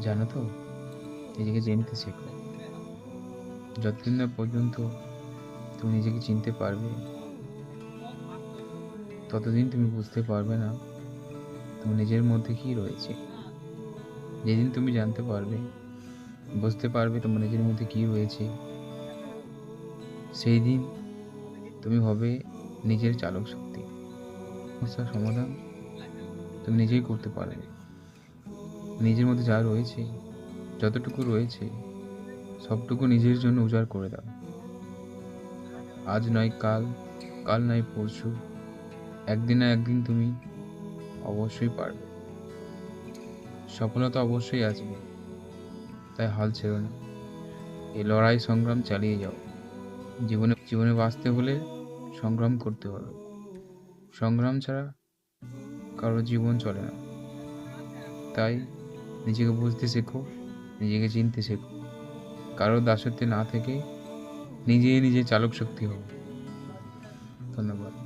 জানো তো, নিজেকে চিনতে শেখো। যতদিন না পর্যন্ত তুমি নিজেকে চিনতে পারবে, ততদিন তুমি বুঝতে পারবে না তোমার নিজের মধ্যে কি রয়েছে। যেদিন তুমি জানতে পারবে, বুঝতে পারবে তোমার নিজের মধ্যে কি রয়েছে, সেই দিন তুমি হবে নিজের চালক শক্তি। সমস্যার সমাধান তুমি নিজেই করতে পারবে। নিজের মধ্যে যা রয়েছে, যতটুকু রয়েছে, সবটুকু নিজের জন্য উজাড় করে দাও। আজ নয় কাল, কাল নয় পরশু, একদিন না একদিন তুমি অবশ্যই পারবে। সফলতা অবশ্যই আসবে, তাই হাল ছেড়ো না। এই লড়াই সংগ্রাম চালিয়ে যাও। জীবনে জীবনে বাঁচতে হলে সংগ্রাম করতে হবে। সংগ্রাম ছাড়া কারো জীবন চলে না। তাই নিজেকে বুঝতে শেখো, নিজেকে চিনতে শেখো। কারো দাসত্বে না থেকে নিজেই নিজের চালক শক্তি হও। ধন্যবাদ।